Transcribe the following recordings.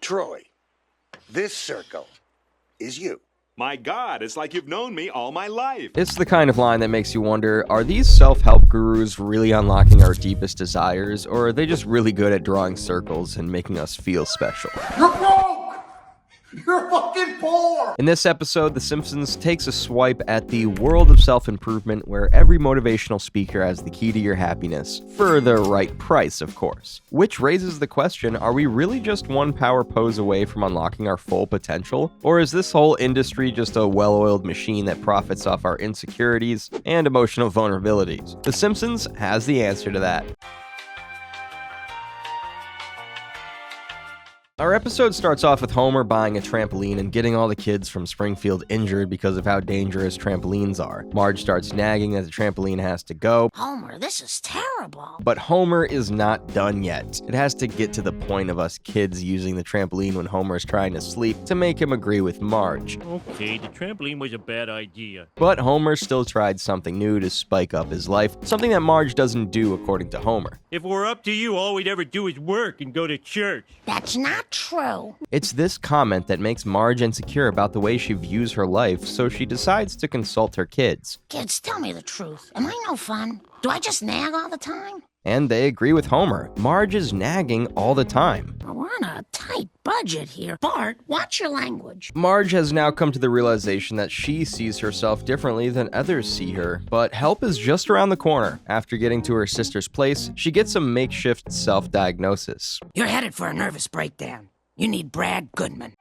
Troy, this circle is you. My God, it's like you've known me all my life. It's the kind of line that makes you wonder, are these self-help gurus really unlocking our deepest desires, or are they just really good at drawing circles and making us feel special? You're broke! You're fucking poor! In this episode, The Simpsons takes a swipe at the world of self-improvement where every motivational speaker has the key to your happiness, for the right price, of course. Which raises the question, are we really just one power pose away from unlocking our full potential? Or is this whole industry just a well-oiled machine that profits off our insecurities and emotional vulnerabilities? The Simpsons has the answer to that. Our episode starts off with Homer buying a trampoline and getting all the kids from Springfield injured because of how dangerous trampolines are. Marge starts nagging that the trampoline has to go. Homer, this is terrible. But Homer is not done yet. It has to get to the point of us kids using the trampoline when Homer's trying to sleep to make him agree with Marge. Okay, the trampoline was a bad idea. But Homer still tried something new to spike up his life, something that Marge doesn't do according to Homer. If it were up to you, all we'd ever do is work and go to church. That's not true. It's this comment that makes Marge insecure about the way she views her life, so she decides to consult her kids. Kids, tell me the truth. Am I no fun? Do I just nag all the time? And they agree with Homer. Marge is nagging all the time. We're on a tight budget here. Bart, watch your language. Marge has now come to the realization that she sees herself differently than others see her, but help is just around the corner. After getting to her sister's place, she gets a makeshift self-diagnosis. You're headed for a nervous breakdown. You need Brad Goodman.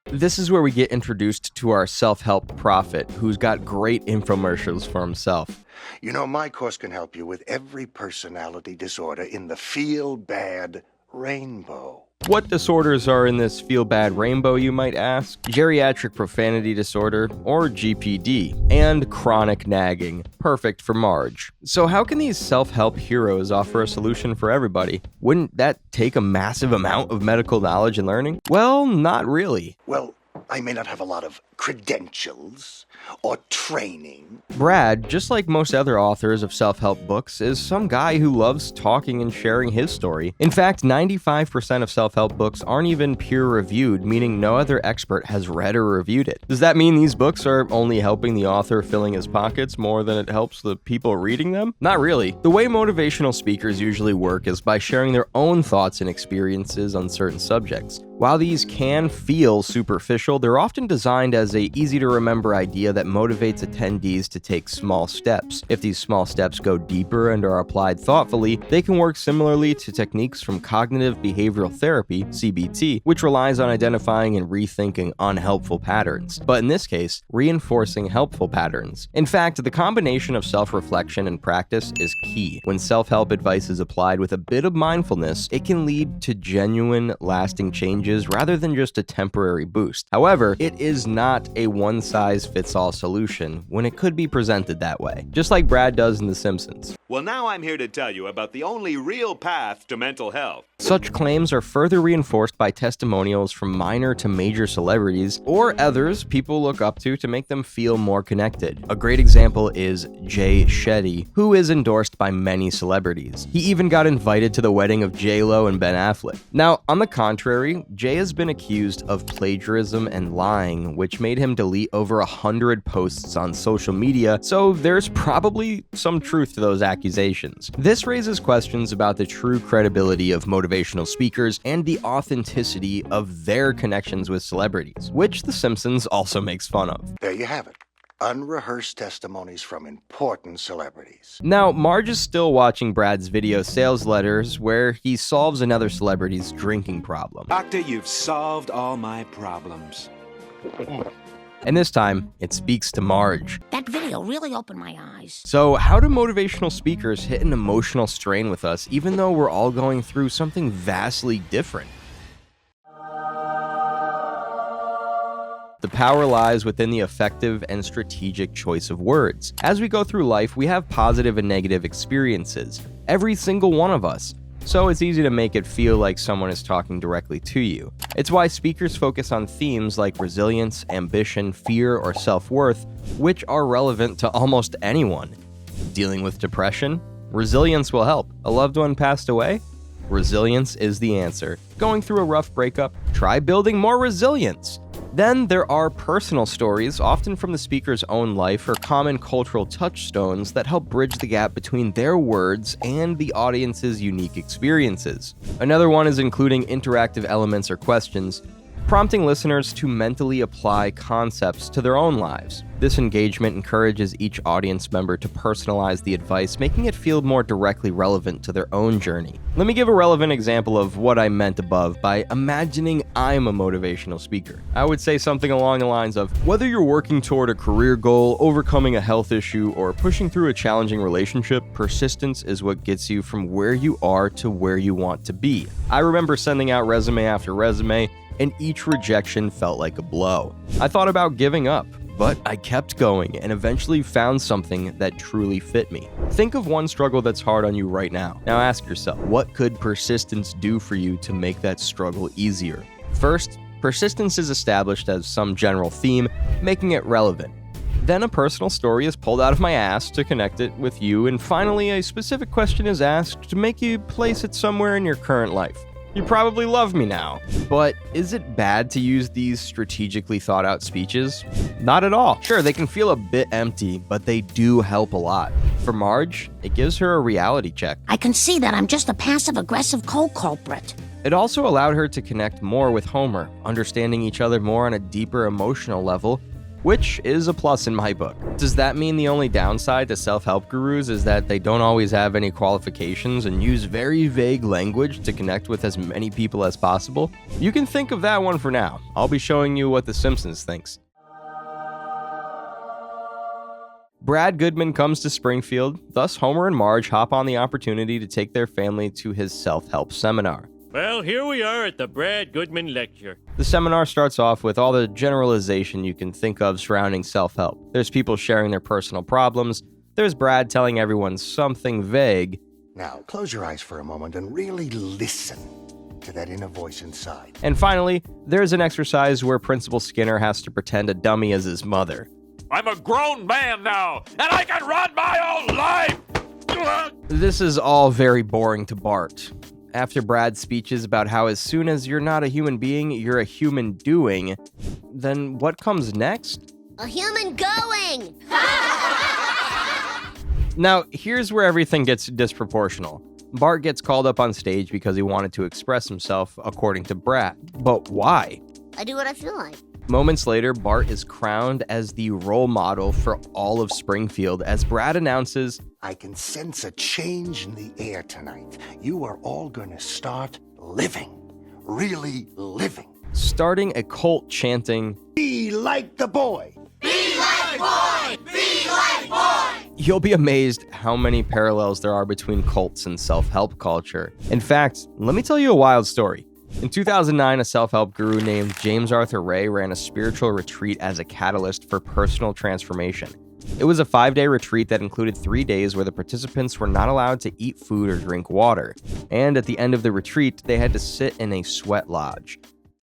This is where we get introduced to our self-help prophet, who's got great infomercials for himself. You know, my course can help you with every personality disorder in the feel-bad rainbow. What disorders are in this feel-bad rainbow, you might ask? Geriatric profanity disorder, or GPD, and chronic nagging, perfect for Marge. So how can these self-help heroes offer a solution for everybody? Wouldn't that take a massive amount of medical knowledge and learning? Well, not really. Well, I may not have a lot of credentials or training. Brad, just like most other authors of self-help books, is some guy who loves talking and sharing his story. In fact, 95% of self-help books aren't even peer-reviewed, meaning no other expert has read or reviewed it. Does that mean these books are only helping the author filling his pockets more than it helps the people reading them? Not really. The way motivational speakers usually work is by sharing their own thoughts and experiences on certain subjects. While these can feel superficial, they're often designed as a easy-to-remember idea that motivates attendees to take small steps. If these small steps go deeper and are applied thoughtfully, they can work similarly to techniques from cognitive behavioral therapy, CBT, which relies on identifying and rethinking unhelpful patterns, but in this case, reinforcing helpful patterns. In fact, the combination of self-reflection and practice is key. When self-help advice is applied with a bit of mindfulness, it can lead to genuine, lasting changes rather than just a temporary boost. However, it is not a one-size-fits-all solution when it could be presented that way, just like Brad does in The Simpsons. Well, now I'm here to tell you about the only real path to mental health. Such claims are further reinforced by testimonials from minor to major celebrities or others people look up to make them feel more connected. A great example is Jay Shetty, who is endorsed by many celebrities. He even got invited to the wedding of J-Lo and Ben Affleck. Now, on the contrary, Jay has been accused of plagiarism and lying, which made him delete over 100 posts on social media, so there's probably some truth to those accusations. This raises questions about the true credibility of motivational speakers and the authenticity of their connections with celebrities, which The Simpsons also makes fun of. There you have it. Unrehearsed testimonies from important celebrities. Now, Marge is still watching Brad's video sales letters where he solves another celebrity's drinking problem. Doctor, you've solved all my problems. And this time, it speaks to Marge. That video really opened my eyes. So how do motivational speakers hit an emotional strain with us even though we're all going through something vastly different? The power lies within the effective and strategic choice of words. As we go through life, we have positive and negative experiences. Every single one of us. So it's easy to make it feel like someone is talking directly to you. It's why speakers focus on themes like resilience, ambition, fear, or self-worth, which are relevant to almost anyone. Dealing with depression? Resilience will help. A loved one passed away? Resilience is the answer. Going through a rough breakup? Try building more resilience. Then there are personal stories, often from the speaker's own life or common cultural touchstones that help bridge the gap between their words and the audience's unique experiences. Another one is including interactive elements or questions, prompting listeners to mentally apply concepts to their own lives. This engagement encourages each audience member to personalize the advice, making it feel more directly relevant to their own journey. Let me give a relevant example of what I meant above by imagining I'm a motivational speaker. I would say something along the lines of, whether you're working toward a career goal, overcoming a health issue, or pushing through a challenging relationship, persistence is what gets you from where you are to where you want to be. I remember sending out resume after resume, and each rejection felt like a blow. I thought about giving up, but I kept going and eventually found something that truly fit me. Think of one struggle that's hard on you right now. Now ask yourself, what could persistence do for you to make that struggle easier? First, persistence is established as some general theme, making it relevant. Then a personal story is pulled out of my ass to connect it with you, and finally a specific question is asked to make you place it somewhere in your current life. You probably love me now. But is it bad to use these strategically thought out speeches? Not at all. Sure, they can feel a bit empty, but they do help a lot. For Marge, it gives her a reality check. I can see that I'm just a passive-aggressive co-culprit. It also allowed her to connect more with Homer, understanding each other more on a deeper emotional level, which is a plus in my book. Does that mean the only downside to self-help gurus is that they don't always have any qualifications and use very vague language to connect with as many people as possible? You can think of that one for now. I'll be showing you what the Simpsons thinks. Brad Goodman comes to Springfield, thus Homer and Marge hop on the opportunity to take their family to his self-help seminar. Well, here we are at the Brad Goodman Lecture. The seminar starts off with all the generalization you can think of surrounding self-help. There's people sharing their personal problems. There's Brad telling everyone something vague. Now, close your eyes for a moment and really listen to that inner voice inside. And finally, there's an exercise where Principal Skinner has to pretend a dummy is his mother. I'm a grown man now, and I can run my own life! This is all very boring to Bart. After Brad's speeches about how as soon as you're not a human being, you're a human doing, then what comes next? A human going! Now, here's where everything gets disproportional. Bart gets called up on stage because he wanted to express himself, according to Brad. But why? I do what I feel like. Moments later, Bart is crowned as the role model for all of Springfield as Brad announces, I can sense a change in the air tonight. You are all going to start living. Really living. starting a cult chanting, Be like the boy. Be like boy! Be like boy! You'll be amazed how many parallels there are between cults and self-help culture. In fact, let me tell you a wild story. In 2009, a self-help guru named James Arthur Ray ran a spiritual retreat as a catalyst for personal transformation. It was a 5-day retreat that included 3 days where the participants were not allowed to eat food or drink water. And at the end of the retreat, they had to sit in a sweat lodge.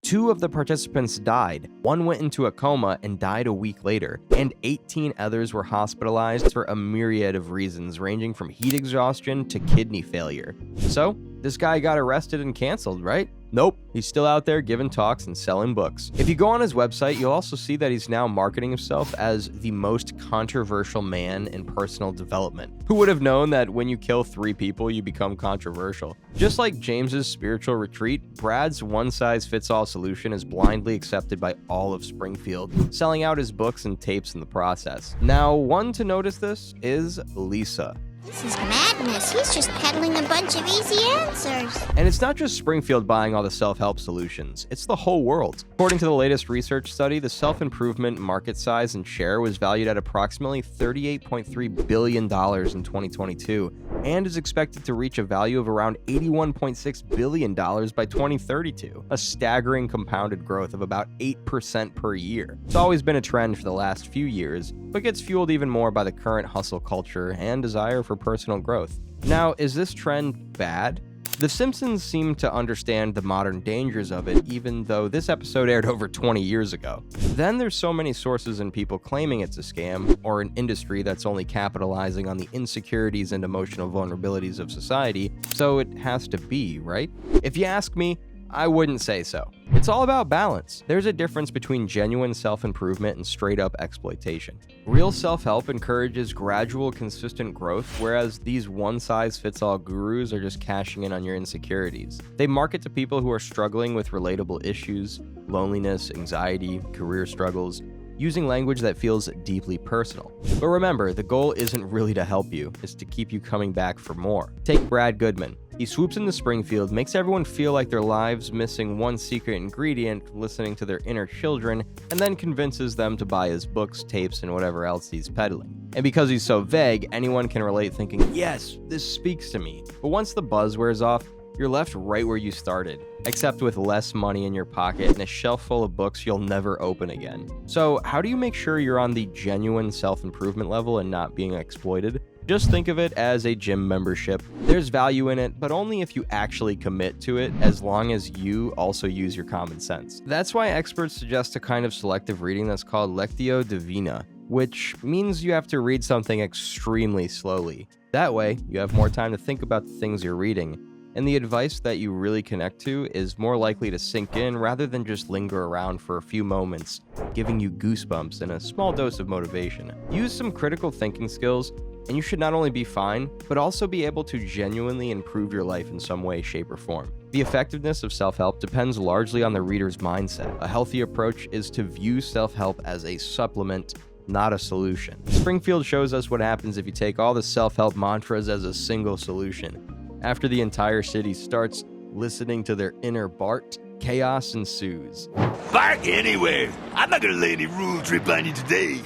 2 of the participants died. 1 went into a coma and died a week later, and 18 others were hospitalized for a myriad of reasons, ranging from heat exhaustion to kidney failure. So, this guy got arrested and canceled, right? Nope, he's still out there giving talks and selling books. If you go on his website, you'll also see that he's now marketing himself as the most controversial man in personal development. Who would have known that when you kill 3 people, you become controversial? Just like James's spiritual retreat, Brad's one-size-fits-all solution is blindly accepted by all of Springfield, selling out his books and tapes in the process. Now, one to notice this is Lisa. This is madness. He's just peddling a bunch of easy answers. And it's not just Springfield buying all the self-help solutions, it's the whole world. According to the latest research study, the self-improvement market size and share was valued at approximately $38.3 billion in 2022, and is expected to reach a value of around $81.6 billion by 2032, a staggering compounded growth of about 8% per year. It's always been a trend for the last few years, but gets fueled even more by the current hustle culture and desire for personal growth. Now, is this trend bad? The Simpsons seem to understand the modern dangers of it, even though this episode aired over 20 years ago. Then there's so many sources and people claiming it's a scam, or an industry that's only capitalizing on the insecurities and emotional vulnerabilities of society, so it has to be, right? If you ask me, I wouldn't say so. It's all about balance. There's a difference between genuine self-improvement and straight-up exploitation. Real self-help encourages gradual, consistent growth, whereas these one-size-fits-all gurus are just cashing in on your insecurities. They market to people who are struggling with relatable issues, loneliness, anxiety, career struggles, using language that feels deeply personal. But remember, the goal isn't really to help you, it's to keep you coming back for more. Take Brad Goodman. He swoops into Springfield, makes everyone feel like their lives missing one secret ingredient, listening to their inner children, and then convinces them to buy his books, tapes, and whatever else he's peddling. And because he's so vague, anyone can relate thinking, yes, this speaks to me. But once the buzz wears off, you're left right where you started, except with less money in your pocket and a shelf full of books you'll never open again. So how do you make sure you're on the genuine self-improvement level and not being exploited? Just think of it as a gym membership. There's value in it, but only if you actually commit to it, as long as you also use your common sense. That's why experts suggest a kind of selective reading that's called Lectio Divina, which means you have to read something extremely slowly. That way, you have more time to think about the things you're reading, and the advice that you really connect to is more likely to sink in rather than just linger around for a few moments, giving you goosebumps and a small dose of motivation. Use some critical thinking skills, and you should not only be fine, but also be able to genuinely improve your life in some way, shape, or form. The effectiveness of self-help depends largely on the reader's mindset. A healthy approach is to view self-help as a supplement, not a solution. Springfield shows us what happens if you take all the self-help mantras as a single solution. After the entire city starts listening to their inner Bart, chaos ensues. Bark anywhere! I'm not gonna lay any rule trip on you today.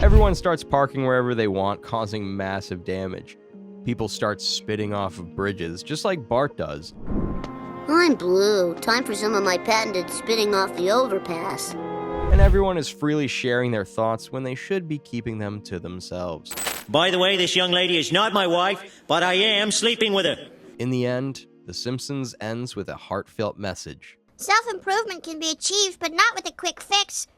Everyone starts parking wherever they want, causing massive damage. People start spitting off of bridges, just like Bart does. I'm blue. Time for some of my patented spitting off the overpass. And everyone is freely sharing their thoughts when they should be keeping them to themselves. By the way, this young lady is not my wife, but I am sleeping with her. In the end, The Simpsons ends with a heartfelt message. Self-improvement can be achieved, but not with a quick fix.